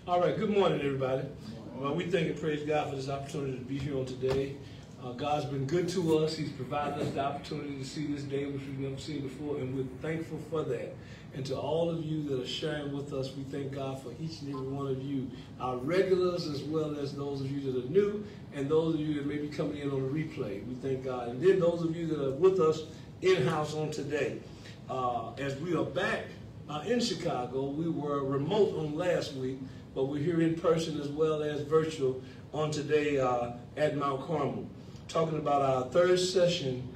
All right, good morning, everybody. Well, we thank and praise God for this opportunity to be here on today. God's been good to us. He's provided us the opportunity to see this day, which we've never seen before, and we're thankful for that. And to all of you that are sharing with us, we thank God for each and every one of you, our regulars, as well as those of you that are new, and those of you that may be coming in on the replay. We thank God. And then those of you that are with us in-house on today. As we are back in Chicago, we were remote on last week, but we're here in person as well as virtual on today at Mount Carmel, talking about our third session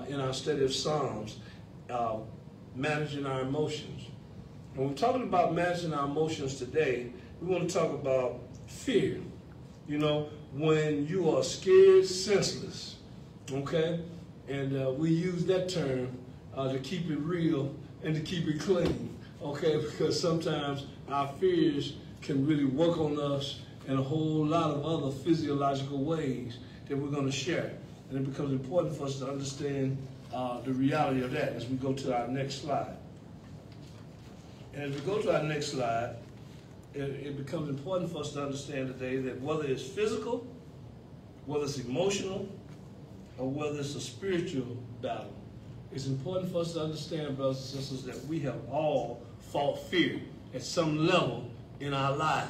in our study of Psalms, managing our emotions. When we're talking about managing our emotions today, we want to talk about fear. You know, when you are scared, senseless, okay? And we use that term to keep it real and to keep it clean, okay? Because sometimes our fears can really work on us in a whole lot of other physiological ways that we're going to share. And it becomes important for us to understand the reality of that as we go to our next slide. And as we go to our next slide, it becomes important for us to understand today that whether it's physical, whether it's emotional, or whether it's a spiritual battle, it's important for us to understand, brothers and sisters, that we have all fought fear at some level in our lives,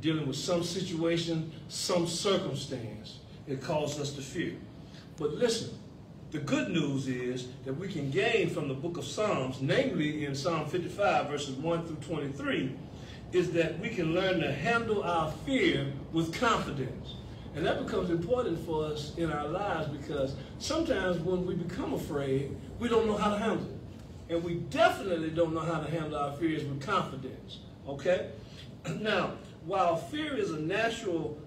dealing with some situation, some circumstance that caused us to fear. But listen, the good news is that we can gain from the book of Psalms, namely in Psalm 55, verses 1 through 23, is that we can learn to handle our fear with confidence. And that becomes important for us in our lives because sometimes when we become afraid, we don't know how to handle it. And we definitely don't know how to handle our fears with confidence, okay? Now, while fear is a natural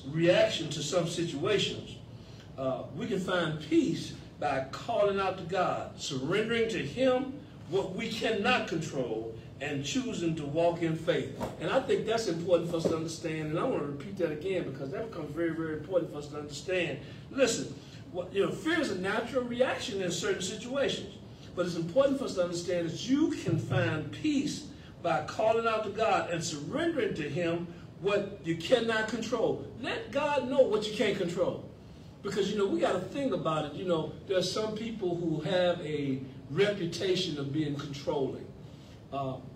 reaction to some situations, we can find peace by calling out to God, surrendering to Him what we cannot control, and choosing to walk in faith. And I think that's important for us to understand, and I want to repeat that again because that becomes very, very important for us to understand. Listen, fear is a natural reaction in certain situations, but it's important for us to understand that you can find peace by calling out to God and surrendering to Him what you cannot control. Let God know what you can't control. Because, we got to think about it. There's some people who have a reputation of being controlling.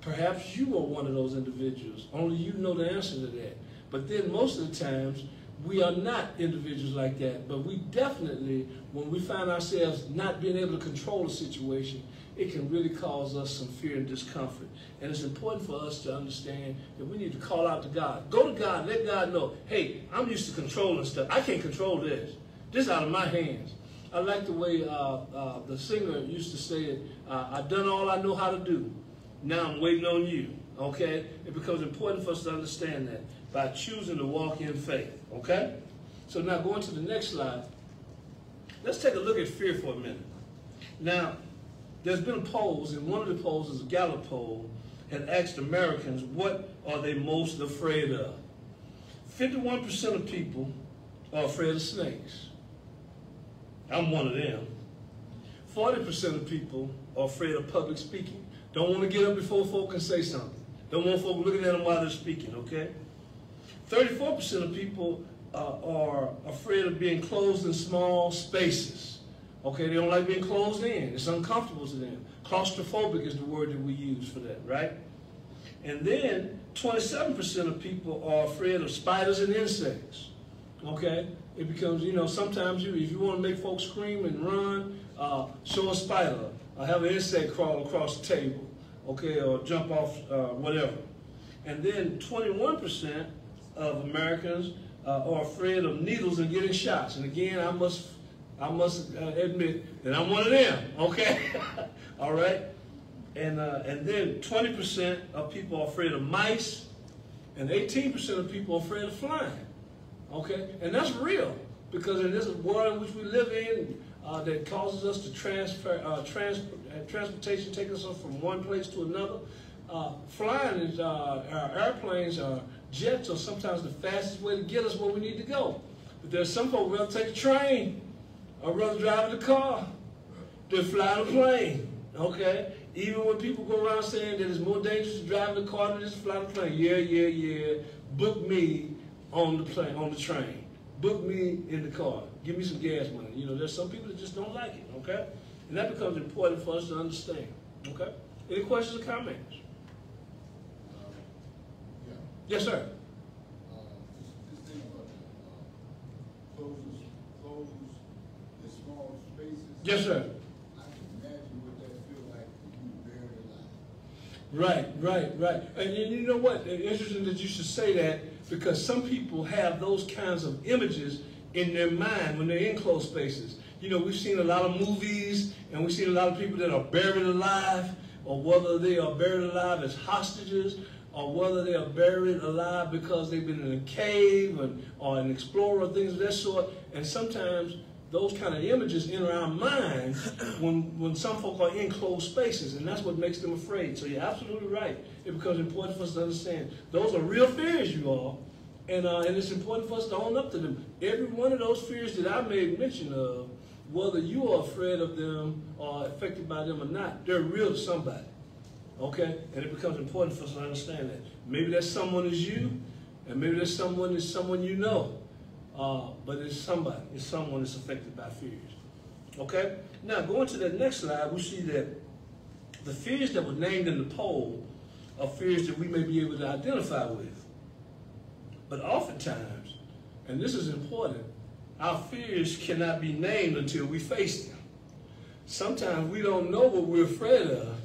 Perhaps you are one of those individuals. Only you know the answer to that. But then most of the times, we are not individuals like that. But we definitely, when we find ourselves not being able to control a situation, it can really cause us some fear and discomfort. And it's important for us to understand that we need to call out to God. Go to God, let God know, hey, I'm used to controlling stuff. I can't control this. This is out of my hands. I like the way the singer used to say it, I've done all I know how to do. Now I'm waiting on you, okay? It becomes important for us to understand that by choosing to walk in faith, okay? So now going to the next slide, let's take a look at fear for a minute. Now, there's been polls, and one of the polls is a Gallup poll, and asked Americans, what are they most afraid of? 51% of people are afraid of snakes. I'm one of them. 40% of people are afraid of public speaking. Don't want to get up before folk and say something. Don't want folk looking at them while they're speaking, okay? 34% of people are afraid of being closed in small spaces. Okay, they don't like being closed in. It's uncomfortable to them. Claustrophobic is the word that we use for that, right? And then 27% of people are afraid of spiders and insects. Okay? It becomes, sometimes if you want to make folks scream and run, show a spider. Or have an insect crawl across the table, okay, or jump off, whatever. And then 21% of Americans are afraid of needles and getting shots. And again, I must admit that I'm one of them, okay? All right? And then 20% of people are afraid of mice, and 18% of people are afraid of flying, okay? And that's real, because in this world in which we live in, that causes us to transportation take us from one place to another. Flying is, our airplanes, jets are sometimes the fastest way to get us where we need to go. But there's some folks who rather take a train, or rather drive the car, than fly the plane, okay? Even when people go around saying that it's more dangerous to drive the car than it is to fly the plane. Yeah. Book me on the plane, on the train. Book me in the car. Give me some gas money. You know, there's some people that just don't like it, okay? And that becomes important for us to understand, okay? Any questions or comments? Yeah. Yes, sir. This thing about close the small spaces. Yes, sir. I can imagine what that feel like when you buried alive. Right. And you know what? It's interesting that you should say that, because some people have those kinds of images in their mind when they're in closed spaces. You know, we've seen a lot of movies, and we've seen a lot of people that are buried alive, or whether they are buried alive as hostages, or whether they are buried alive because they've been in a cave or an explorer, things of that sort. And sometimes those kind of images enter our mind when some folk are in closed spaces, and that's what makes them afraid. So you're absolutely right. It becomes important for us to understand those are real fears, you all, and it's important for us to own up to them. Every one of those fears that I made mention of, whether you are afraid of them or affected by them or not, they're real to somebody. Okay? And it becomes important for us to understand that. Maybe that someone is you, and maybe that someone is someone you know. But it's somebody. It's someone that's affected by fears. Okay? Now, going to that next slide, we see that the fears that were named in the poll are fears that we may be able to identify with. But oftentimes, and this is important, our fears cannot be named until we face them. Sometimes we don't know what we're afraid of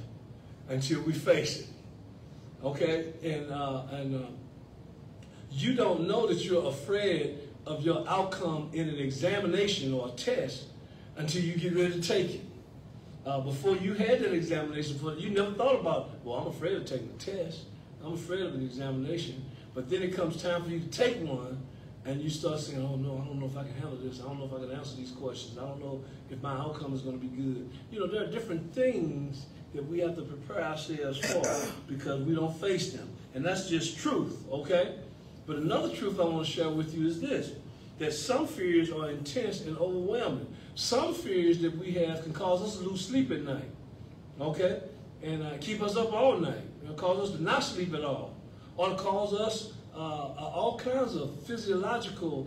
until we face it. Okay? And you don't know that you're afraid of your outcome in an examination or a test until you get ready to take it. Before you had that examination, you never thought about, well, I'm afraid of taking the test. I'm afraid of an examination. But then it comes time for you to take one, and you start saying, oh no, I don't know if I can handle this. I don't know if I can answer these questions. I don't know if my outcome is going to be good. You know, there are different things that we have to prepare ourselves for because we don't face them. And that's just truth, okay? But another truth I want to share with you is this, that some fears are intense and overwhelming. Some fears that we have can cause us to lose sleep at night, okay? And keep us up all night. It'll cause us to not sleep at all. Or cause us all kinds of physiological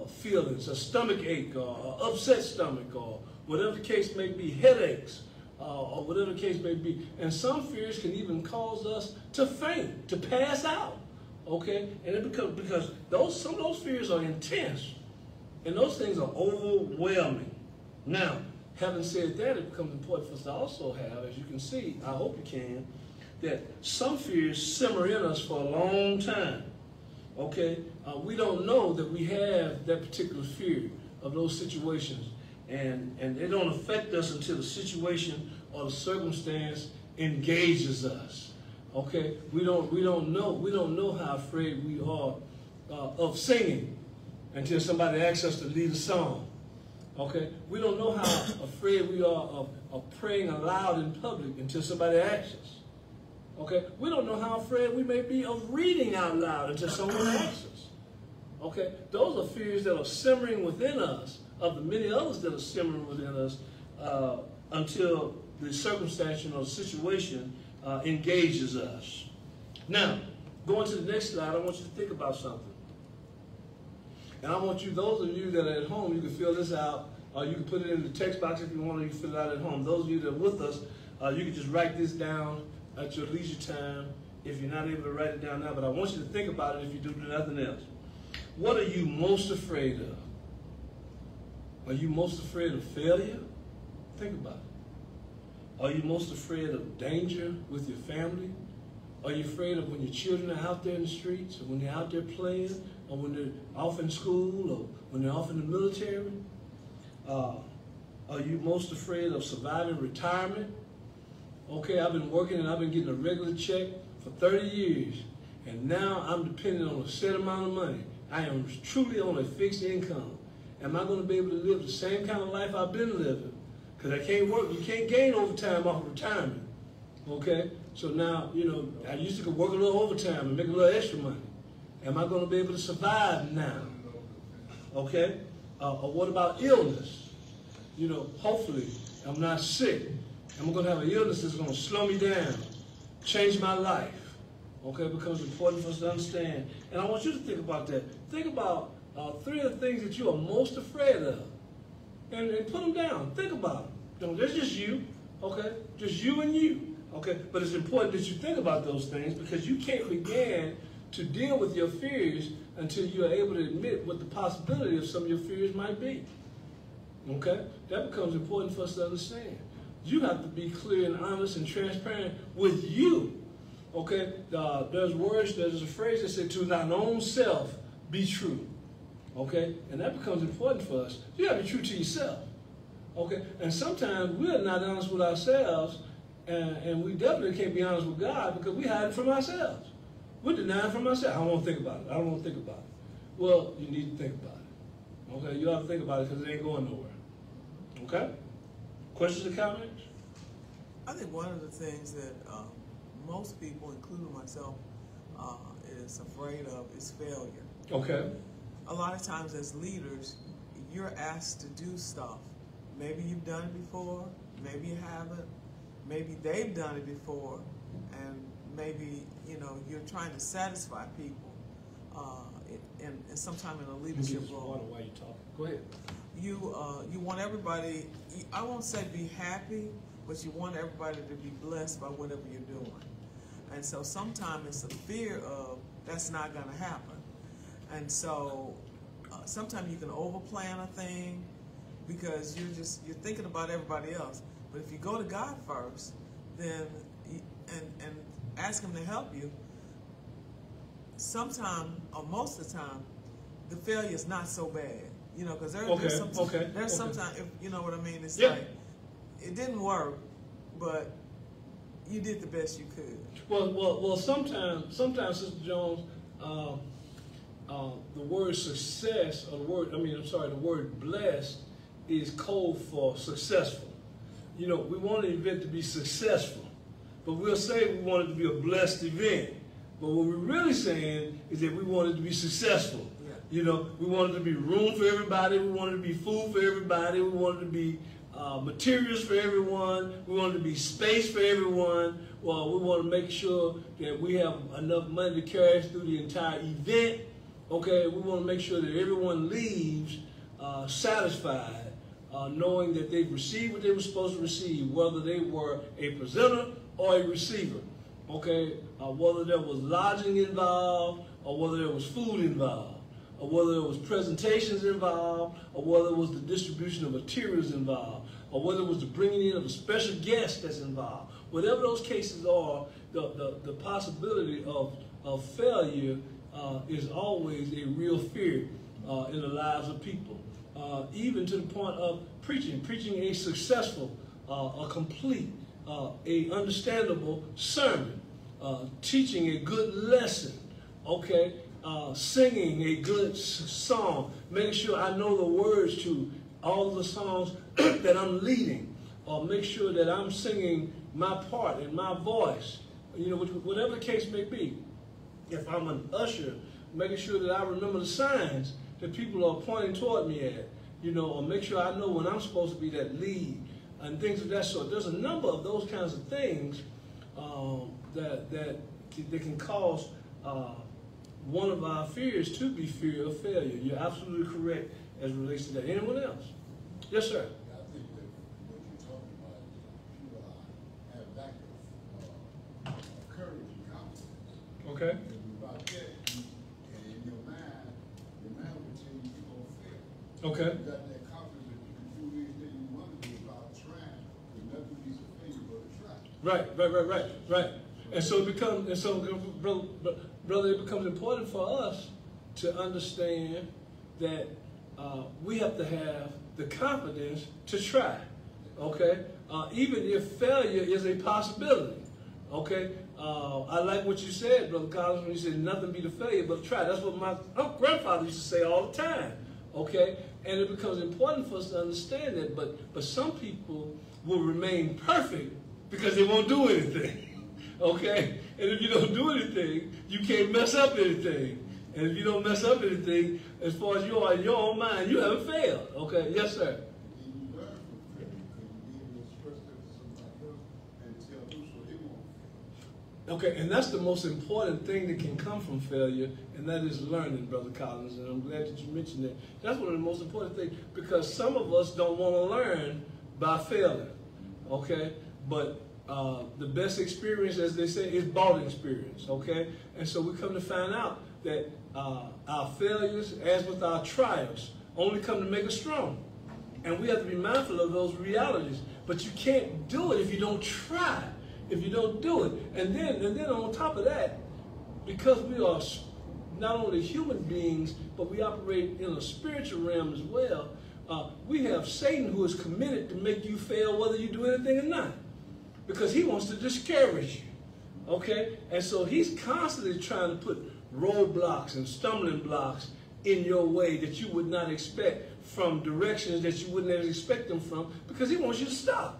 feelings, a stomach ache, or upset stomach, or whatever the case may be, headaches, or whatever the case may be. And some fears can even cause us to faint, to pass out. Okay, and it because some of those fears are intense, and those things are overwhelming. Now, having said that, it becomes important for us to also have, as you can see, I hope you can, that some fears simmer in us for a long time. Okay, we don't know that we have that particular fear of those situations, and they don't affect us until the situation or the circumstance engages us. Okay, we don't know how afraid we are of singing until somebody asks us to lead a song. Okay, we don't know how afraid we are of praying aloud in public until somebody asks us. Okay, we don't know how afraid we may be of reading out loud until someone asks us. Okay, those are fears that are simmering within us, of the many others that are simmering within us, until the circumstance or the situation engages us. Now, going to the next slide, I want you to think about something. And I want you, those of you that are at home, you can fill this out, or you can put it in the text box if you want, or you can fill it out at home. Those of you that are with us, you can just write this down at your leisure time if you're not able to write it down now. But I want you to think about it if you do nothing else. What are you most afraid of? Are you most afraid of failure? Think about it. Are you most afraid of danger with your family? Are you afraid of when your children are out there in the streets, or when they're out there playing, or when they're off in school, or when they're off in the military? Are you most afraid of surviving retirement? Okay, I've been working and I've been getting a regular check for 30 years, and now I'm dependent on a set amount of money. I am truly on a fixed income. Am I going to be able to live the same kind of life I've been living? Because I can't work, you can't gain overtime off of retirement, okay? So now, you know, I used to work a little overtime and make a little extra money. Am I going to be able to survive now, okay? Or what about illness? You know, hopefully I'm not sick I'm going to have an illness that's going to slow me down, change my life. Okay, it becomes important for us to understand. And I want you to think about that. Think about 3 of the things that you are most afraid of. And put them down. Think about them. That's just you. Okay? Just you and you. Okay? But it's important that you think about those things because you can't begin to deal with your fears until you are able to admit what the possibility of some of your fears might be. Okay? That becomes important for us to understand. You have to be clear and honest and transparent with you. Okay? There's a phrase that says, to thine own self be true. Okay? And that becomes important for us. You have to be true to yourself. Okay? And sometimes we're not honest with ourselves, and we definitely can't be honest with God because we hide it from ourselves. We're denying from ourselves. I don't want to think about it. I don't want to think about it. Well, you need to think about it. Okay? You have to think about it because it ain't going nowhere. Okay? Questions or comments? I think one of the things that most people, including myself, is afraid of is failure. Okay. A lot of times as leaders, you're asked to do stuff. Maybe you've done it before, maybe you haven't, maybe they've done it before, and maybe, you're trying to satisfy people, and sometimes in a leadership role. Water while you talk. Go ahead. You want everybody, I won't say be happy, but you want everybody to be blessed by whatever you're doing. And so sometimes it's a fear of that's not going to happen. And so sometimes you can overplan a thing because you're thinking about everybody else. But if you go to God first, then and ask Him to help you, sometimes or most of the time, the failure is not so bad. Because there's sometimes, if you know what I mean, it's like it didn't work, but you did the best you could. Well. Sometimes, Sister Jones, the word success, or the word blessed is code for successful. We want an event to be successful, but we'll say we want it to be a blessed event. But what we're really saying is that we want it to be successful. We want it to be room for everybody. We want it to be food for everybody. We want it to be materials for everyone. We want it to be space for everyone. Well, we want to make sure that we have enough money to carry us through the entire event. Okay, we want to make sure that everyone leaves satisfied, knowing that they've received what they were supposed to receive, whether they were a presenter or a receiver. Okay, whether there was lodging involved or whether there was food involved, or whether there was presentations involved, or whether it was the distribution of materials involved, or whether it was the bringing in of a special guest that's involved. Whatever those cases are, the possibility of failure is always a real fear in the lives of people, even to the point of preaching a successful, a complete, a understandable sermon, teaching a good lesson, okay? Singing a good song, making sure I know the words to all the songs that I'm leading, or make sure that I'm singing my part in my voice, whatever the case may be. If I'm an usher, making sure that I remember the signs that people are pointing toward me at, or make sure I know when I'm supposed to be that lead, and things of that sort. There's a number of those kinds of things that can cause one of our fears to be fear of failure. You're absolutely correct as it relates to that. Anyone else? Yes, sir. I think that what you're talking about is if you have lack of courage and confidence. Okay. And without that, and in your mind will tell you you're going to fail. Okay. You got that confidence that you can do anything you want to do without trying, because nothing is a failure but a try. Right. And so brother, it becomes important for us to understand that we have to have the confidence to try, okay? Even if failure is a possibility, okay? I like what you said, Brother Collins, when you said nothing be the failure but try. That's what my grandfather used to say all the time, okay? And it becomes important for us to understand that, but some people will remain perfect because they won't do anything. Okay? And if you don't do anything, you can't mess up anything. And if you don't mess up anything, as far as you are in your own mind, you haven't failed. Okay? Yes, sir. And you learn from failure because you be able to express that to somebody else Okay, and that's the most important thing that can come from failure, and that is learning, Brother Collins, and I'm glad that you mentioned that. That's one of the most important things, because some of us don't want to learn by failing, okay? But the best experience, as they say, is bought experience, okay? And so we come to find out that our failures, as with our triumphs, only come to make us strong. And we have to be mindful of those realities. But you can't do it if you don't try, if you don't do it. And then on top of that, because we are not only human beings, but we operate in a spiritual realm as well, we have Satan, who is committed to make you fail whether you do anything or not, because he wants to discourage you, okay? And so he's constantly trying to put roadblocks and stumbling blocks in your way that you would not expect, from directions that you wouldn't expect them from, because he wants you to stop,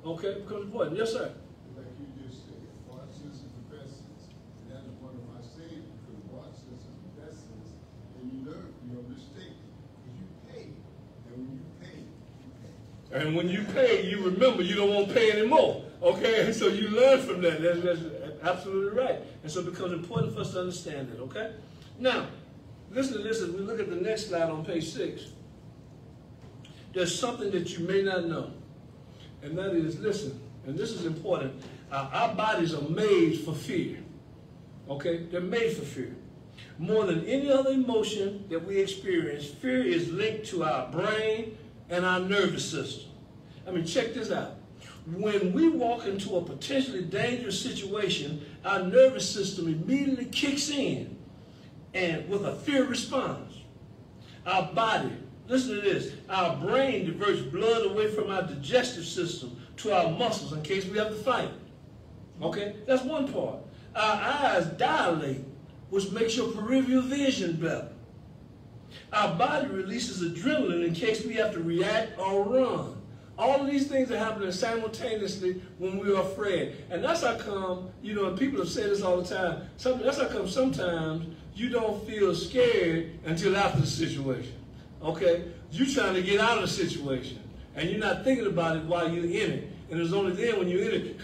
okay? Becomes important. Yes, sir. Like you just said, watch this is the best sense. And that is one of my sayings, because watch this is the best sense, and you learn from your mistake. Because you pay. And when you pay, you pay. And when you pay, you remember you don't want to pay anymore, okay? And so you learn from that. That's absolutely right. And so it becomes important for us to understand that, okay? Now, listen to this as we look at the next slide on page 6. There's something that you may not know, and that is, listen, and this is important, our bodies are made for fear, okay? They're made for fear. More than any other emotion that we experience, fear is linked to our brain and our nervous system. I mean, check this out. When we walk into a potentially dangerous situation, our nervous system immediately kicks in, and with a fear response. Our body, listen to this, our brain diverts blood away from our digestive system to our muscles in case we have to fight. Okay, that's one part. Our eyes dilate, which makes your peripheral vision better. Our body releases adrenaline in case we have to react or run. All of these things are happening simultaneously when we are afraid. And that's how come, you know, and people have said this all the time, that's how come sometimes you don't feel scared until after the situation, okay? You're trying to get out of the situation, and you're not thinking about it while you're in it. And it's only then when you're in it,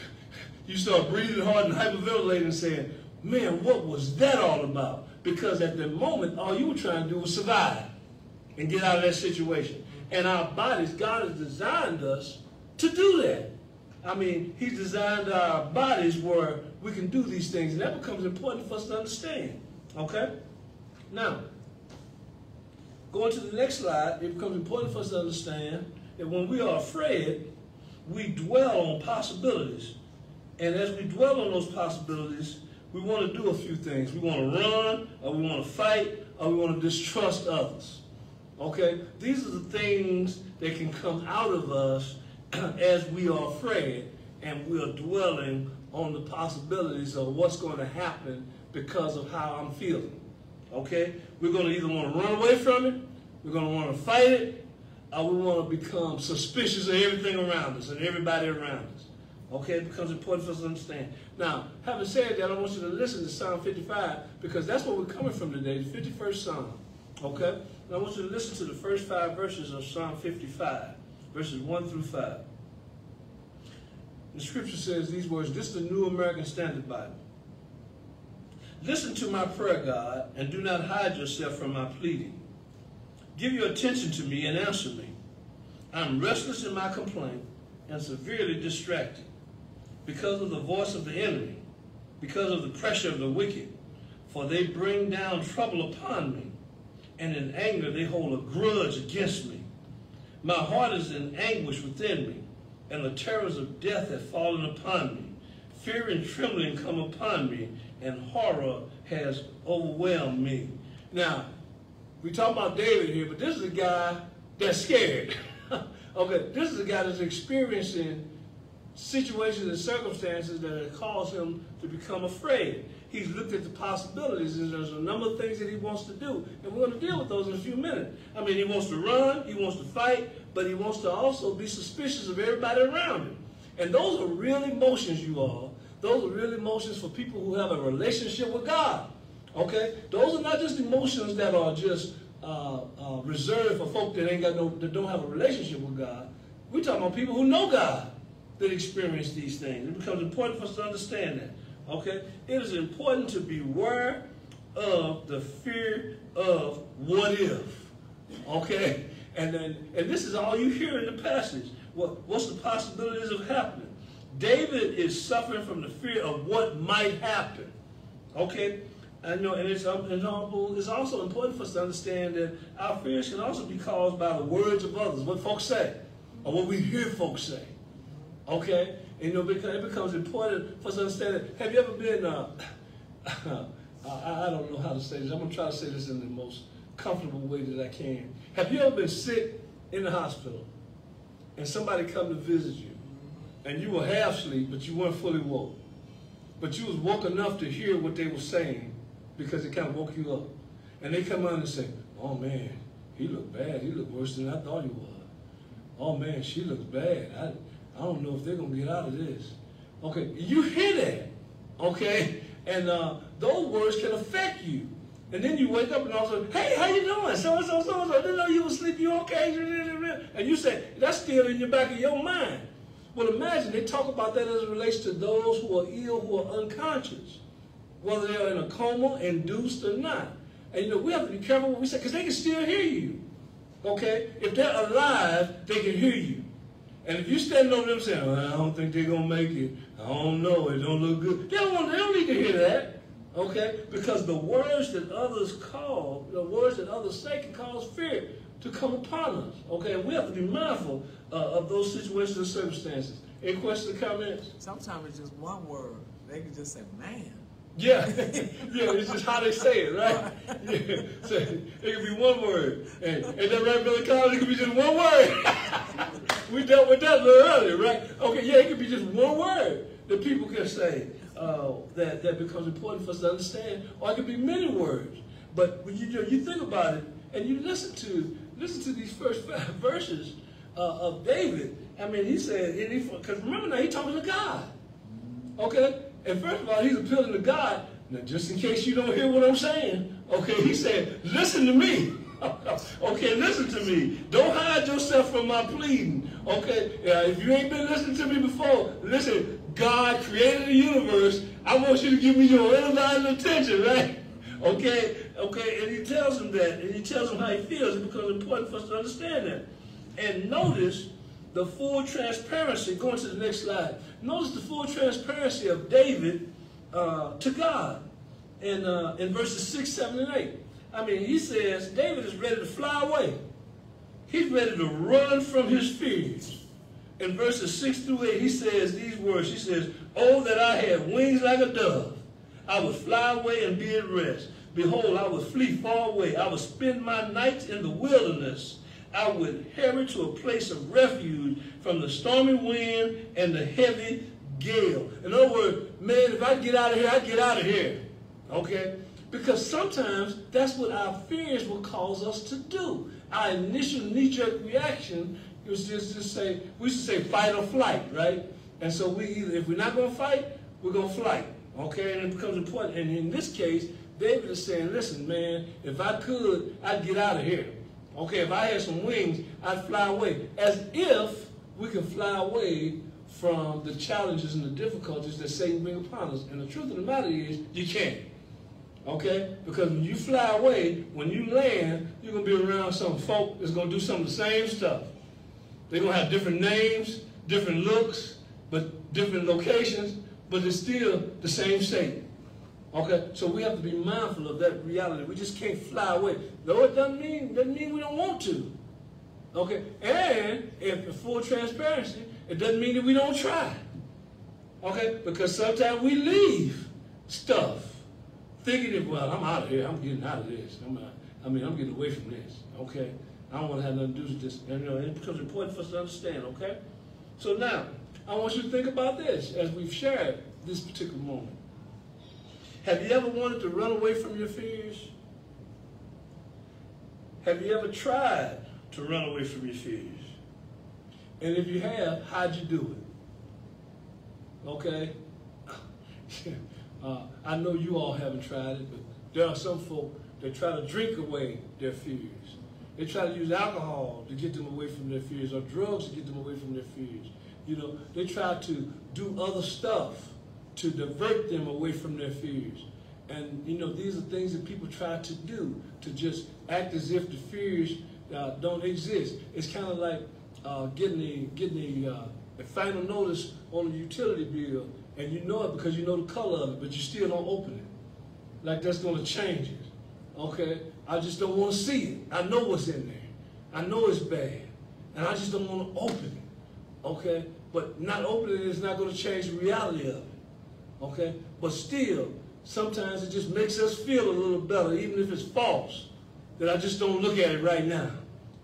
you start breathing hard and hyperventilating and saying, man, what was that all about? Because at the moment, all you were trying to do was survive and get out of that situation. And our bodies, God has designed us to do that. I mean, He's designed our bodies where we can do these things, and that becomes important for us to understand. Okay? Now, going to the next slide, it becomes important for us to understand that when we are afraid, we dwell on possibilities. And as we dwell on those possibilities, we want to do a few things. We want to run, or we want to fight, or we want to distrust others. Okay? These are the things that can come out of us as we are afraid, and we are dwelling on the possibilities of what's going to happen because of how I'm feeling. Okay? We're going to either want to run away from it, we're going to want to fight it, or we want to become suspicious of everything around us and everybody around us. Okay? It becomes important for us to understand. Now, having said that, I want you to listen to Psalm 55, because that's where we're coming from today, the 51st Psalm. Okay? And I want you to listen to the first 5 verses of Psalm 55, verses 1 through 5. The scripture says these words. This is the New American Standard Bible. Listen to my prayer, God, and do not hide yourself from my pleading. Give your attention to me and answer me. I'm restless in my complaint and severely distracted because of the voice of the enemy, because of the pressure of the wicked, for they bring down trouble upon me, and in anger they hold a grudge against me. My heart is in anguish within me, and the terrors of death have fallen upon me. Fear and trembling come upon me, and horror has overwhelmed me. Now, we talk about David here, but this is a guy that's scared. Okay, this is a guy that's experiencing situations and circumstances that have caused him to become afraid. He's looked at the possibilities, and there's a number of things that he wants to do, and we're going to deal with those in a few minutes. I mean, he wants to run, he wants to fight, but he wants to also be suspicious of everybody around him. And those are real emotions, you all. Those are real emotions for people who have a relationship with God. Okay? Those are not just emotions that are just reserved for folk that don't have a relationship with God. We're talking about people who know God that experience these things. It becomes important for us to understand that. Okay? It is important to beware of the fear of what if. Okay? And this is all you hear in the passage. What's the possibilities of happening? David is suffering from the fear of what might happen. Okay? And it's also important for us to understand that our fears can also be caused by the words of others, what folks say, or what we hear folks say. Okay? And, because it becomes important for us to understand that. Have you ever been, I don't know how to say this. I'm going to try to say this in the most comfortable way that I can. Have you ever been sick in the hospital and somebody come to visit you and you were half asleep but you weren't fully woke? But you was woke enough to hear what they were saying because it kind of woke you up. And they come out and say, oh man, he looked bad. He looked worse than I thought he was. Oh man, she looks bad. I don't know if they're going to get out of this. Okay, you hear that, okay? And those words can affect you. And then you wake up and all of a sudden, hey, how you doing? So-and-so, so-and-so. I didn't know you were asleep. You okay? And you say, that's still in the back of your mind. Well, imagine they talk about that as it relates to those who are ill, who are unconscious, whether they're in a coma, induced or not. And we have to be careful what we say, because they can still hear you. Okay? If they're alive, they can hear you. And if you stand over them saying, well, I don't think they're going to make it. I don't know. It don't look good. They don't need to hear that. Okay? Because the words that others call, the words that others say can cause fear to come upon us. Okay? And we have to be mindful of those situations and circumstances. Any questions or comments? Sometimes it's just one word. They can just say, man. Yeah. Yeah, it's just how they say it, right? Yeah. So it could be one word. And that right, Billy Collins? It could be just one word. We dealt with that a little earlier, right? Okay, yeah, it could be just one word that people can say that becomes important for us to understand. Or it could be many words. But when you think about it and you listen to these first 5 verses of David, I mean, he said, because remember now, he's talking to God. Okay? And first of all, he's appealing to God. Now, just in case you don't hear what I'm saying, okay, he said, listen to me. Okay, listen to me. Don't hide yourself from my pleading. Okay, if you ain't been listening to me before, listen, God created the universe. I want you to give me your undivided attention, right? Okay, and he tells him that, and he tells him how he feels. It becomes important for us to understand that. And notice the full transparency, going to the next slide. Notice the full transparency of David to God in verses 6, 7, and 8. I mean, he says David is ready to fly away. He's ready to run from his fears. In verses 6 through 8, he says these words. He says, oh, that I had wings like a dove. I would fly away and be at rest. Behold, I would flee far away. I would spend my nights in the wilderness. I would hurry to a place of refuge from the stormy wind and the heavy gale. In other words, man, if I get out of here, I get out of here. Okay? Because sometimes that's what our fears will cause us to do. Our initial knee-jerk reaction was just to say, we used to say fight or flight, right? And so if we're not going to fight, we're going to flight. Okay? And it becomes important. And in this case, David is saying, listen, man, if I could, I'd get out of here. Okay, if I had some wings, I'd fly away. As if we can fly away from the challenges and the difficulties that Satan brings upon us. And the truth of the matter is, you can't. Okay? Because when you fly away, when you land, you're going to be around some folk that's going to do some of the same stuff. They're going to have different names, different looks, but different locations, but it's still the same Satan. Okay, so we have to be mindful of that reality. We just can't fly away. Though it doesn't mean we don't want to. Okay, and if for full transparency, it doesn't mean that we don't try. Okay, because sometimes we leave stuff thinking that, well, I'm out of here. I'm getting out of this. I'm getting away from this. Okay, I don't want to have nothing to do with this. And it becomes important for us to understand. Okay, so now I want you to think about this as we've shared this particular moment. Have you ever wanted to run away from your fears? Have you ever tried to run away from your fears? And if you have, how'd you do it? Okay? I know you all haven't tried it, but there are some folk that try to drink away their fears. They try to use alcohol to get them away from their fears, or drugs to get them away from their fears. They try to do other stuff to divert them away from their fears. And you know, these are things that people try to do, to just act as if the fears don't exist. It's kind of like getting a final notice on a utility bill, and you know it because you know the color of it, but you still don't open it. Like that's going to change it. Okay? I just don't want to see it. I know what's in there. I know it's bad. And I just don't want to open it. Okay? But not opening it is not going to change the reality of it. Okay? But still, sometimes it just makes us feel a little better, even if it's false, that I just don't look at it right now.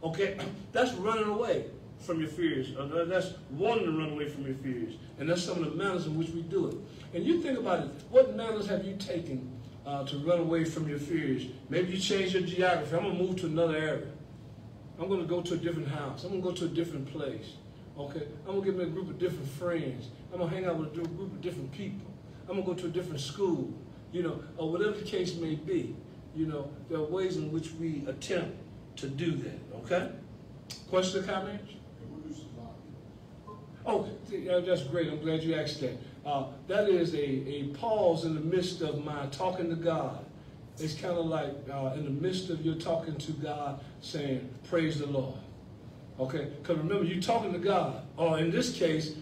Okay? That's running away from your fears. That's wanting to run away from your fears. And that's some of the manners in which we do it. And you think about it, what manners have you taken to run away from your fears? Maybe you change your geography. I'm going to move to another area. I'm going to go to a different house. I'm going to go to a different place. Okay? I'm going to get me a group of different friends. I'm going to hang out with a group of different people. I'm going to go to a different school, you know, or whatever the case may be. You know, there are ways in which we attempt to do that. Okay? Questions or comments? Oh, that's great. I'm glad you asked that. That is a pause in the midst of my talking to God. It's kind of like in the midst of your talking to God saying, praise the Lord. Okay? Because remember, you're talking to God. Or in this case,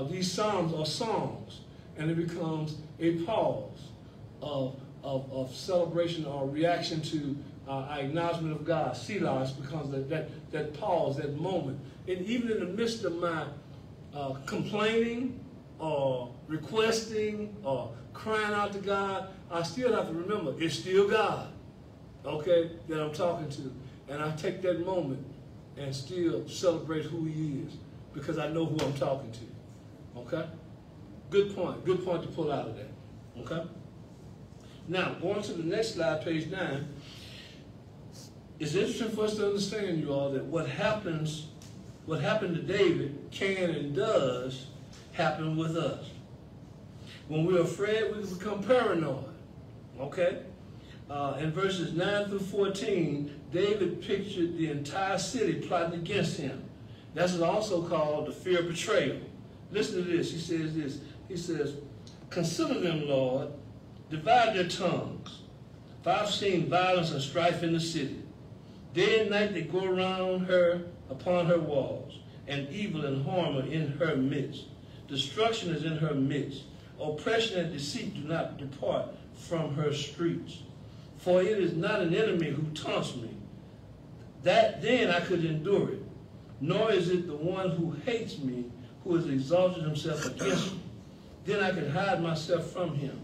these psalms are songs. And it becomes a pause of celebration or reaction to our acknowledgement of God. Selah becomes that pause, that moment. And even in the midst of my complaining or requesting or crying out to God, I still have to remember it's still God, okay, that I'm talking to. And I take that moment and still celebrate who He is because I know who I'm talking to, okay? Good point to pull out of that, okay? Now, going to the next slide, page 9, it's interesting for us to understand, you all, that what happened to David can and does happen with us. When we're afraid, we become paranoid. Okay? In verses 9 through 14, David pictured the entire city plotting against him. That's also called the fear of betrayal. Listen to this. He says this. He says, consider them, Lord, divide their tongues. For I've seen violence and strife in the city. Day and night they go around her upon her walls, and evil and harm are in her midst. Destruction is in her midst. Oppression and deceit do not depart from her streets. For it is not an enemy who taunts me. That then I could endure it. Nor is it the one who hates me who has exalted himself against me. Then I can hide myself from him.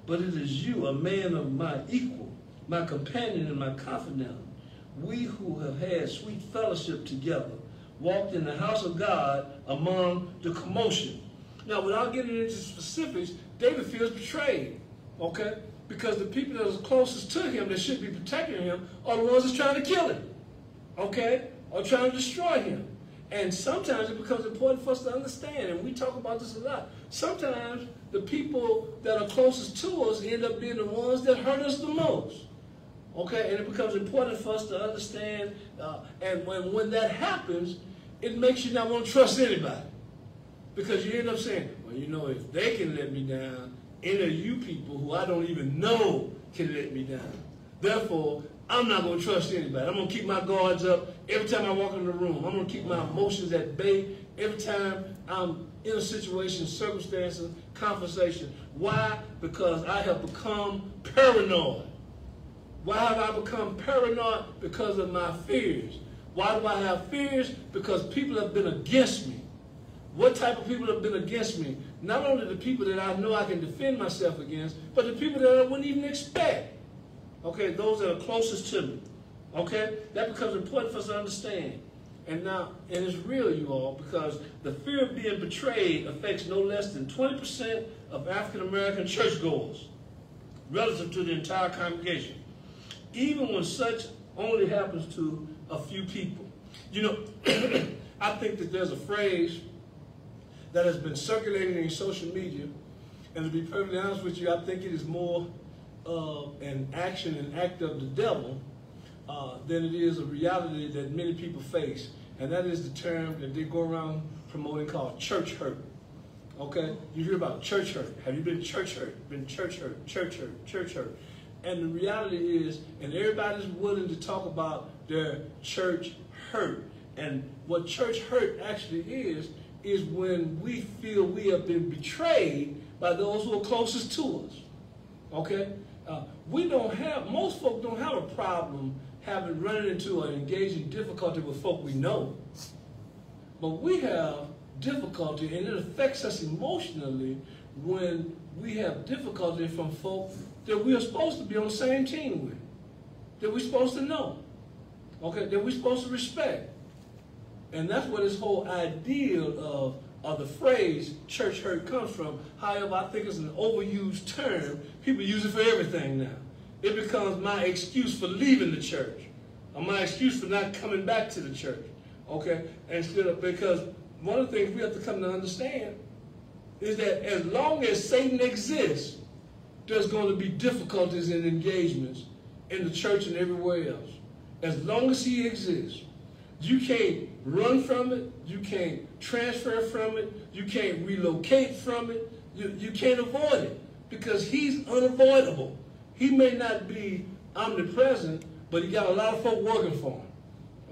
But it is you, a man of my equal, my companion and my confidant. We who have had sweet fellowship together, walked in the house of God among the commotion. Now, without getting into specifics, David feels betrayed, okay? Because the people that are closest to him, that should be protecting him, are the ones that's trying to kill him, okay? Or trying to destroy him. And sometimes it becomes important for us to understand, and we talk about this a lot. Sometimes the people that are closest to us end up being the ones that hurt us the most. Okay, and it becomes important for us to understand, and when that happens, it makes you not want to trust anybody. Because you end up saying, well, you know, if they can let me down, any of you people who I don't even know can let me down. Therefore, I'm not going to trust anybody. I'm going to keep my guards up every time I walk in the room. I'm going to keep my emotions at bay every time I'm in a situation, circumstances, conversation. Why? Because I have become paranoid. Why have I become paranoid? Because of my fears. Why do I have fears? Because people have been against me. What type of people have been against me? Not only the people that I know I can defend myself against, but the people that I wouldn't even expect. Okay, those that are closest to me. Okay? That becomes important for us to understand. And it's real, you all, because the fear of being betrayed affects no less than 20% of African-American churchgoers relative to the entire congregation. Even when such only happens to a few people. You know, I think that there's a phrase that has been circulating in social media, and to be perfectly honest with you, I think it is more of an action and act of the devil than it is a reality that many people face. And that is the term that they go around promoting called church hurt. Okay? You hear about church hurt. Have you been church hurt? Been church hurt, church hurt, church hurt. And the reality is, and everybody's willing to talk about their church hurt. And what church hurt actually is when we feel we have been betrayed by those who are closest to us. Okay? Most folk don't have a problem running into or engaging difficulty with folk we know. But we have difficulty, and it affects us emotionally when we have difficulty from folk that we are supposed to be on the same team with, that we're supposed to know, okay, that we're supposed to respect. And that's where this whole ideal of the phrase church hurt comes from. However, I think it's an overused term. People use it for everything now. It becomes my excuse for leaving the church, or my excuse for not coming back to the church, okay? Because one of the things we have to come to understand is that as long as Satan exists, there's going to be difficulties and engagements in the church and everywhere else. As long as he exists, you can't run from it, you can't transfer from it, you can't relocate from it, you can't avoid it, because he's unavoidable. He may not be omnipresent, but he got a lot of folk working for him.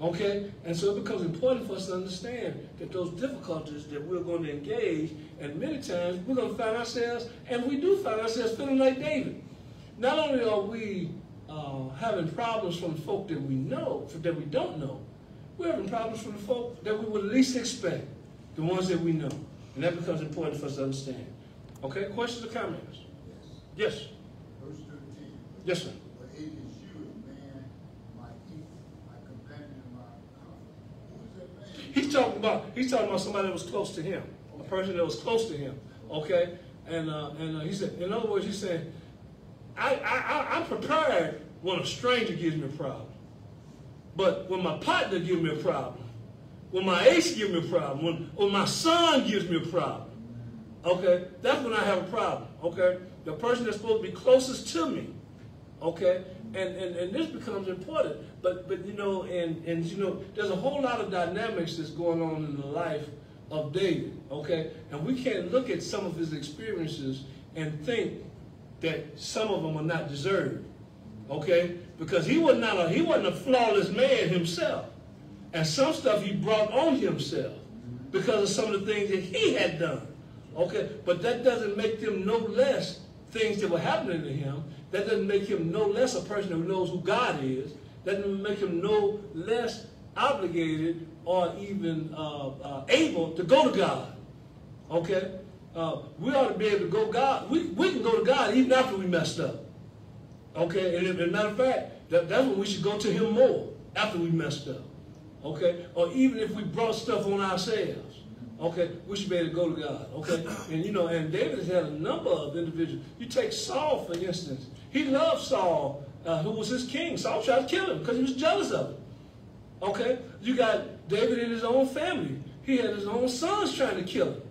Okay? And so it becomes important for us to understand that those difficulties that we're going to engage, and many times we're going to find ourselves, and we do find ourselves feeling like David. Not only are we having problems from folk that we know, that we don't know, we're having problems from the folk that we would least expect, the ones that we know. And that becomes important for us to understand. Okay? Questions or comments? Yes. Yes. Verse 13. Yes, sir. But it is you, man, my equal, my companion, my comfort. Who is that man? He's talking about somebody that was close to him, a person that was close to him. Okay? And he said, in other words, he's saying, I'm prepared when a stranger gives me a problem. But when my partner gives me a problem, when my ace gives me a problem, when my son gives me a problem, okay, that's when I have a problem, okay? The person that's supposed to be closest to me, okay? And this becomes important. But you know, and you know, there's a whole lot of dynamics that's going on in the life of David, okay? And we can't look at some of his experiences and think that some of them are not deserved, okay? Because he wasn't a flawless man himself. And some stuff he brought on himself because of some of the things that he had done, okay? But that doesn't make them no less things that were happening to him. That doesn't make him no less a person who knows who God is. That doesn't make him no less obligated or even able to go to God, okay? We ought to be able to go God. We can go to God even after we messed up. Okay, and as a matter of fact, that's when we should go to him more, after we messed up. Okay, or even if we brought stuff on ourselves. Okay, we should be able to go to God. Okay, and you know, and David has had a number of individuals. You take Saul, for instance. He loved Saul, who was his king. Saul tried to kill him because he was jealous of him. Okay, you got David in his own family. He had his own sons trying to kill him.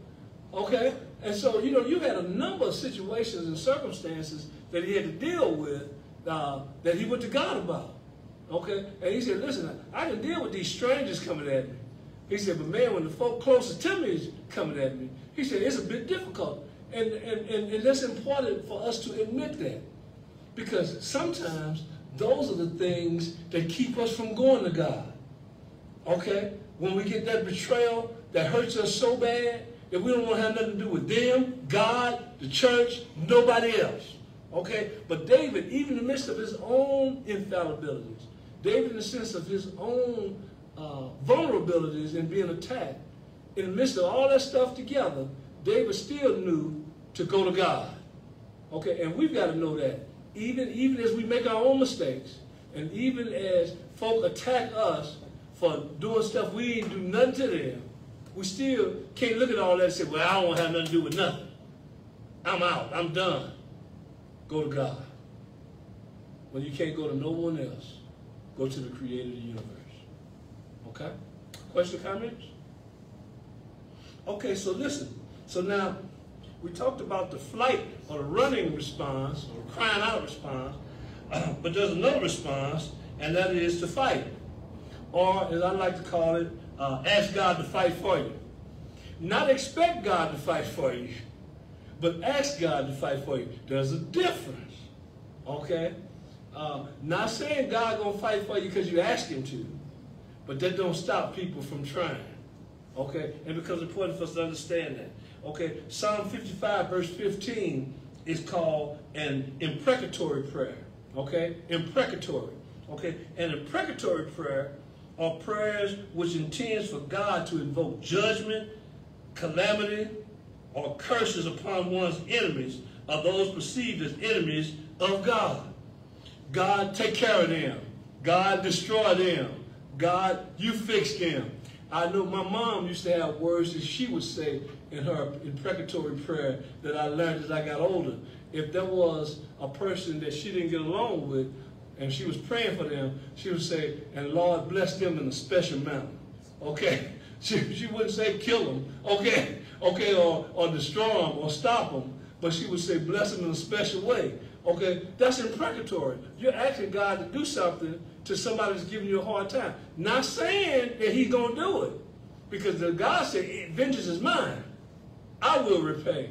Okay, and so, you know, you had a number of situations and circumstances that he had to deal with that he went to God about. Okay? And he said, listen, I can deal with these strangers coming at me. He said, but man, when the folk closest to me is coming at me, he said, it's a bit difficult. And that's important for us to admit that. Because sometimes those are the things that keep us from going to God. Okay? When we get that betrayal that hurts us so bad that we don't want to have nothing to do with them, God, the church, nobody else. Okay? But David, even in the midst of his own infallibilities, David in the sense of his own vulnerabilities in being attacked, in the midst of all that stuff together, David still knew to go to God. Okay? And we've got to know that. Even as we make our own mistakes, and even as folk attack us for doing stuff we ain't do nothing to them, we still can't look at all that and say, well, I don't want to have nothing to do with nothing. I'm out. I'm done. Go to God. When you can't go to no one else, go to the creator of the universe. Okay? Questions, comments? Okay, so listen. So now, we talked about the flight or the running response, or crying out response, but there's another response, and that is to fight. Or, as I like to call it, ask God to fight for you. Not expect God to fight for you, but ask God to fight for you. There's a difference, okay? Not saying God gonna fight for you because you ask him to, but that don't stop people from trying, okay? And it becomes important for us to understand that, okay? Psalm 55 verse 15 is called an imprecatory prayer, okay? Imprecatory, okay? An imprecatory prayer are prayers which intends for God to invoke judgment, calamity, or curses upon one's enemies or those perceived as enemies of God. God, take care of them. God, destroy them. God, you fix them. I know my mom used to have words that she would say in her imprecatory prayer that I learned as I got older. If there was a person that she didn't get along with and she was praying for them, she would say, and Lord bless them in a special manner. Okay? She wouldn't say kill them, okay, or destroy them or stop them, but she would say bless them in a special way. Okay, that's imprecatory. You're asking God to do something to somebody that's giving you a hard time. Not saying that he's going to do it, because God said, vengeance is mine. I will repay.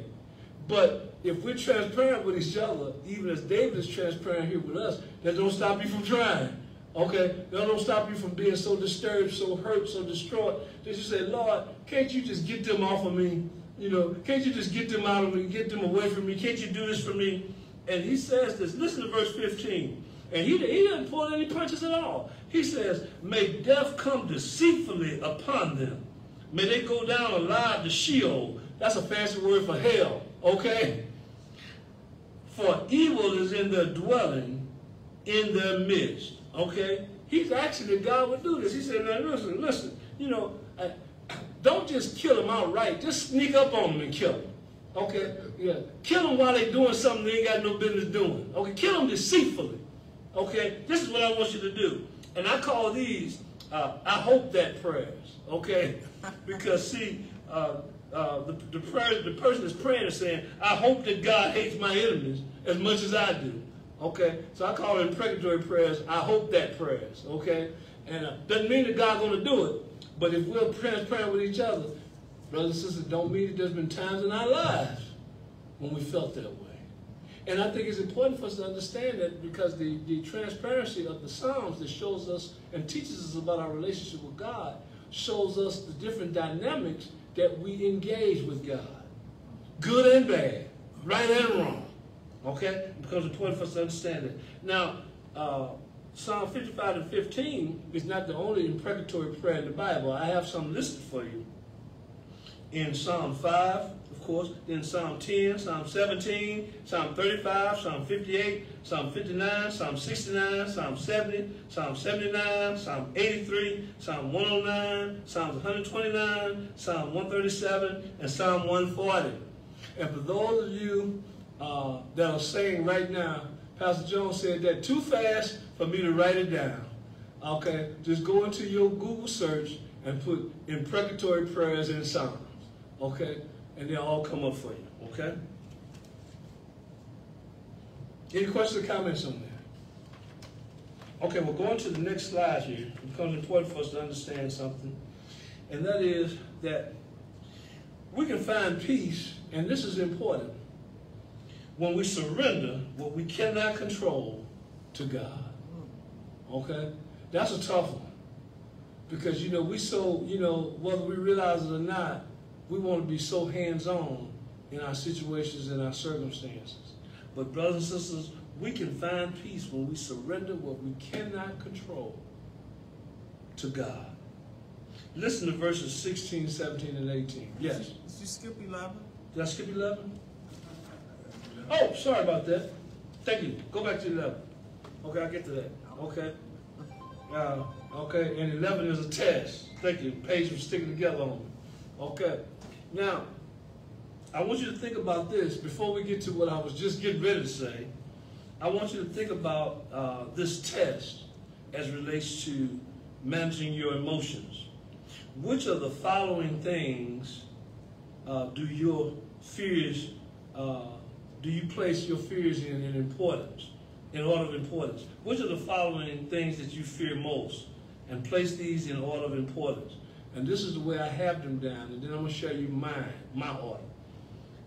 But if we're transparent with each other, even as David is transparent here with us, that don't stop you from trying. Okay, that don't stop you from being so disturbed, so hurt, so distraught, that you say, Lord, can't you just get them off of me? You know, can't you just get them out of me, get them away from me? Can't you do this for me? And he says this, listen to verse 15. And he didn't pull any punches at all. He says, may death come deceitfully upon them. May they go down alive to Sheol. That's a fancy word for hell, okay? For evil is in their dwelling, in their midst, okay? He's asking that God would do this. He said, now listen, you know, don't just kill them outright. Just sneak up on them and kill them. Okay, yeah. Kill them while they're doing something they ain't got no business doing. Okay, kill them deceitfully. Okay, this is what I want you to do. And I call these, I hope that prayers. Okay, because see, the person that's praying is saying, I hope that God hates my enemies as much as I do. Okay, so I call it imprecatory prayers, I hope that prayers. Okay, and doesn't mean that God's going to do it, but if we're transparent with each other, brothers and sisters, don't mean that there's been times in our lives when we felt that way. And I think it's important for us to understand that, because the transparency of the Psalms that shows us and teaches us about our relationship with God shows us the different dynamics that we engage with God. Good and bad, right and wrong. Okay? It becomes important for us to understand it. Now, Psalm 55 and 15 is not the only imprecatory prayer in the Bible. I have some listed for you. In Psalm 5, of course, then Psalm 10, Psalm 17, Psalm 35, Psalm 58, Psalm 59, Psalm 69, Psalm 70, Psalm 79, Psalm 83, Psalm 109, Psalm 129, Psalm 137, and Psalm 140. And for those of you that are saying right now, Pastor Jones said that too fast for me to write it down. Okay, just go into your Google search and put imprecatory prayers in Psalms. Okay, and they'll all come up for you. Okay. Any questions or comments on that? Okay, we're going to the next slide here. It becomes important for us to understand something, and that is that we can find peace, and this is important, when we surrender what we cannot control to God. Okay, that's a tough one, because we so whether we realize it or not, we want to be so hands-on in our situations and our circumstances. But brothers and sisters, we can find peace when we surrender what we cannot control to God. Listen to verses 16, 17, and 18. Yes? Did you skip 11? Did I skip 11? Oh, sorry about that. Thank you. Go back to 11. Okay, I'll get to that. Okay. Okay, and 11 is a test. Thank you. Page was sticking together on me. Okay. Now, I want you to think about this before we get to what I was just getting ready to say. I want you to think about this test as relates to managing your emotions. Which of the following things do your fears, do you place your fears in importance, in order of importance? Which of the following things that you fear most, and place these in order of importance? And this is the way I have them down, and then I'm going to show you my order.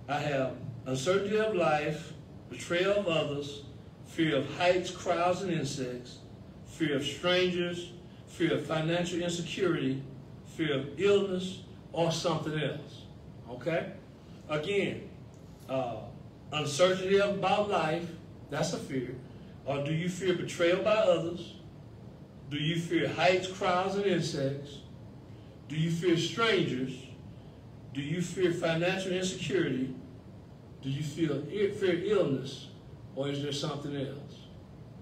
I have uncertainty of life, betrayal of others, fear of heights, crowds, and insects, fear of strangers, fear of financial insecurity, fear of illness, or something else. Okay? Again, uncertainty about life, that's a fear. Or do you fear betrayal by others? Do you fear heights, crowds, and insects? Do you fear strangers? Do you fear financial insecurity? Do you fear illness? Or is there something else?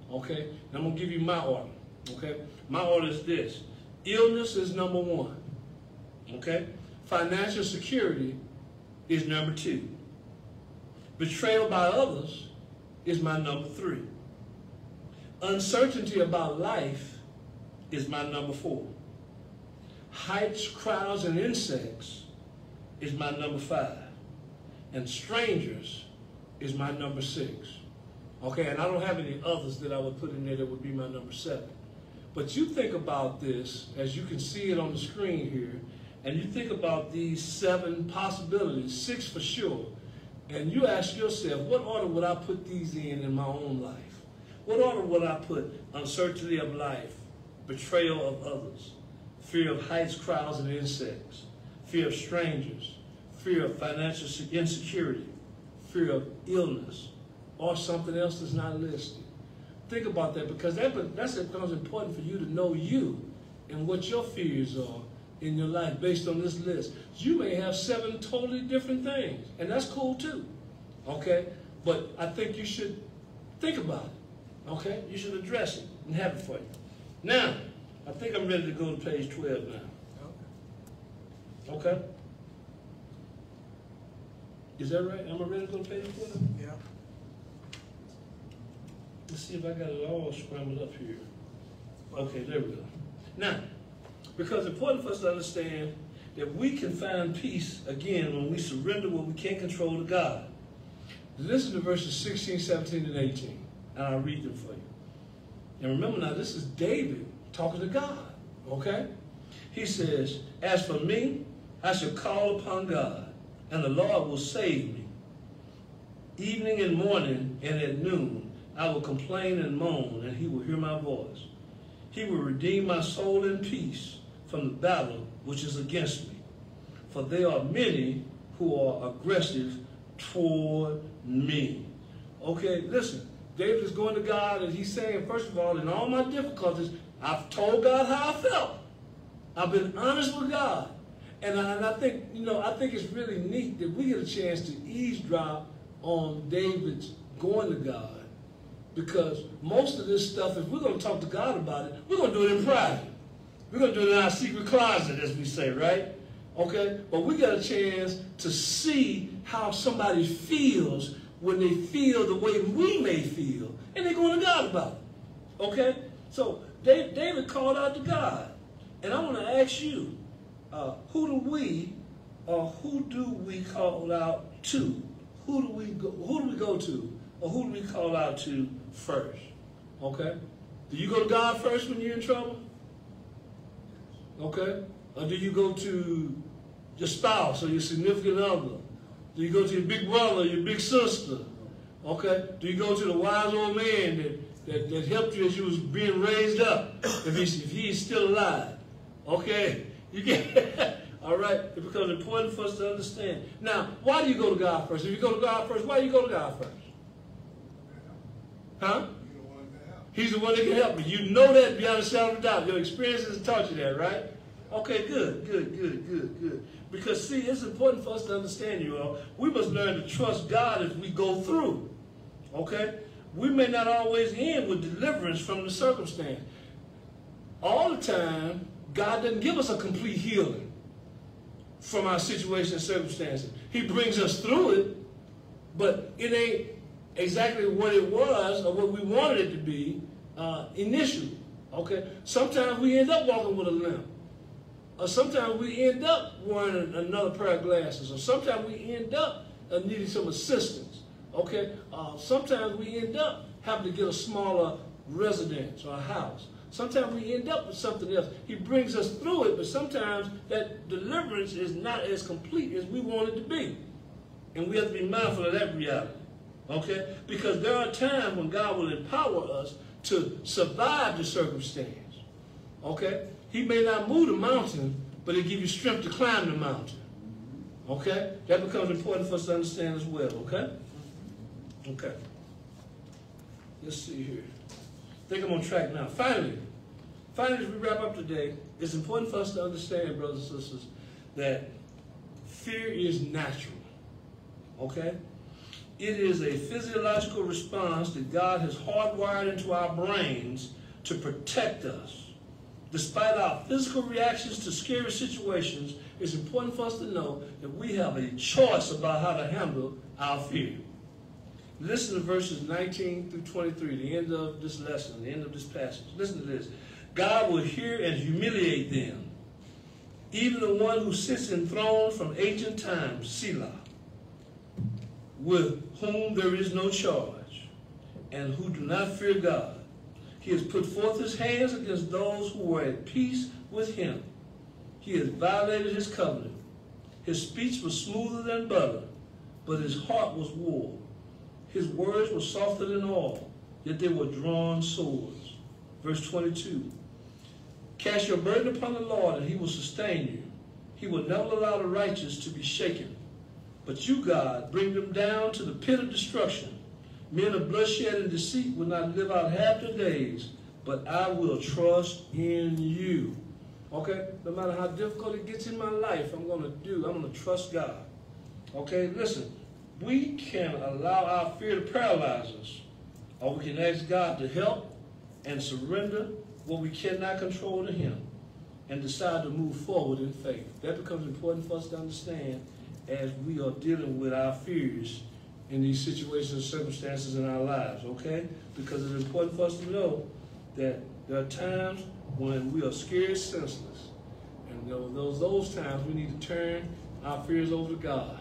Okay? And I'm going to give you my order. Okay? My order is this. Illness is number 1. Okay? Financial security is number 2. Betrayal by others is my number 3. Uncertainty about life is my number 4. Heights, crowds, and insects is my number 5. And strangers is my number 6. Okay, and I don't have any others that I would put in there that would be my number 7. But you think about this, as you can see it on the screen here, and you think about these 7 possibilities, 6 for sure, and you ask yourself, what order would I put these in my own life? What order would I put uncertainty of life, betrayal of others, fear of heights, crowds, and insects, fear of strangers, fear of financial insecurity, fear of illness, or something else that's not listed? Think about that, because that becomes important for you to know you and what your fears are in your life based on this list. You may have 7 totally different things, and that's cool too, okay? But I think you should think about it, okay? You should address it and have it for you. Now, I think I'm ready to go to page 12 now. Okay? Is that right? Am I ready to go to page 12? Yeah. Let's see if I got it all scrambled up here. Okay, there we go. Now, because it's important for us to understand that we can find peace, again, when we surrender what we can't control to God. Listen to verses 16, 17, and 18, and I'll read them for you. And remember now, this is David talking to God, okay? He says, as for me, I shall call upon God, and the Lord will save me. Evening and morning and at noon, I will complain and moan, and he will hear my voice. He will redeem my soul in peace from the battle which is against me. For there are many who are aggressive toward me. Okay, listen. David is going to God, and he's saying, first of all, in all my difficulties, I've told God how I felt. I've been honest with God. And I think, I think it's really neat that we get a chance to eavesdrop on David's going to God. Because most of this stuff, if we're going to talk to God about it, we're going to do it in private. We're going to do it in our secret closet, as we say, right? Okay? But we got a chance to see how somebody feels when they feel the way we may feel, and they're going to God about it. Okay? So David called out to God. And I want to ask you, who do we call out to? Who do we go to? Or who do we call out to first? Okay? Do you go to God first when you're in trouble? Okay? Or do you go to your spouse or your significant other? Do you go to your big brother, your big sister? Okay? Do you go to the wise old man that helped you as you was being raised up, if he's still alive? Okay? You get all right? It becomes important for us to understand. Now, why do you go to God first? If you go to God first, why do you go to God first? Huh? He's the one that can help me. You know that beyond a shadow of a doubt. Your experience has taught you that, right? Okay, good. Because, see, it's important for us to understand, you all. We must learn to trust God as we go through. Okay? We may not always end with deliverance from the circumstance. All the time, God doesn't give us a complete healing from our situation and circumstances. He brings us through it, but it ain't exactly what it was or what we wanted it to be initially. Okay? Sometimes we end up walking with a limp. Or sometimes we end up wearing another pair of glasses. Or sometimes we end up needing some assistance. Okay? Sometimes we end up having to get a smaller residence or a house. Sometimes we end up with something else. He brings us through it, but sometimes that deliverance is not as complete as we want it to be. And we have to be mindful of that reality. Okay? Because there are times when God will empower us to survive the circumstance. Okay? He may not move the mountain, but he'll give you strength to climb the mountain. Okay? That becomes important for us to understand as well. Okay? Okay. Let's see here. I think I'm on track now. Finally, as we wrap up today, it's important for us to understand, brothers and sisters, that fear is natural. Okay? It is a physiological response that God has hardwired into our brains to protect us. Despite our physical reactions to scary situations, it's important for us to know that we have a choice about how to handle our fear. Listen to verses 19 through 23, the end of this lesson, the end of this passage. Listen to this. God will hear and humiliate them, even the one who sits enthroned from ancient times, Selah, with whom there is no charge, and who do not fear God. He has put forth his hands against those who were at peace with him. He has violated his covenant. His speech was smoother than butter, but his heart was war. His words were softer than oil, yet they were drawn swords. Verse 22. Cast your burden upon the Lord, and he will sustain you. He will never allow the righteous to be shaken. But you, God, bring them down to the pit of destruction. Men of bloodshed and deceit will not live out half their days, but I will trust in you. Okay? No matter how difficult it gets in my life, I'm going to trust God. Okay? Listen, we can allow our fear to paralyze us, or we can ask God to help and surrender what we cannot control to him and decide to move forward in faith. That becomes important for us to understand as we are dealing with our fears in these situations and circumstances in our lives, okay? Because it's important for us to know that there are times when we are scared senseless. And those times we need to turn our fears over to God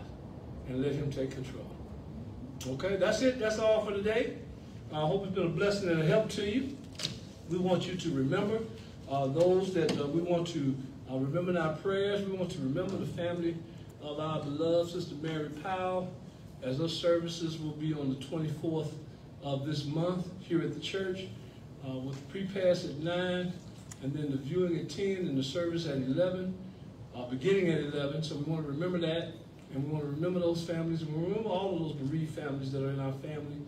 and let him take control. Okay, that's it. That's all for today. I hope it's been a blessing and a help to you. We want you to remember those that we want to remember in our prayers. We want to remember the family of our beloved Sister Mary Powell, as those services will be on the 24th of this month here at the church, with the pre-pass at 9, and then the viewing at 10, and the service at 11, beginning at 11. So we want to remember that, and we want to remember those families, and we remember all of those bereaved families that are in our family,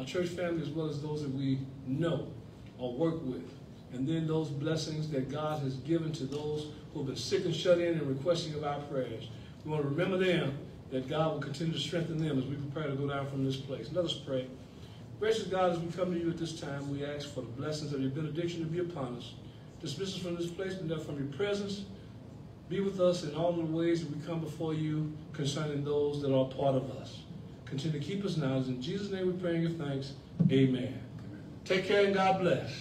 church family, as well as those that we know or work with. And then those blessings that God has given to those who have been sick and shut in and requesting of our prayers. We want to remember them, that God will continue to strengthen them as we prepare to go down from this place. Let us pray. Gracious God, as we come to you at this time, we ask for the blessings of your benediction to be upon us. Dismiss us from this place, but never from your presence. Be with us in all the ways that we come before you concerning those that are part of us. Continue to keep us now. In Jesus' name we pray and give thanks. Amen. Take care and God bless.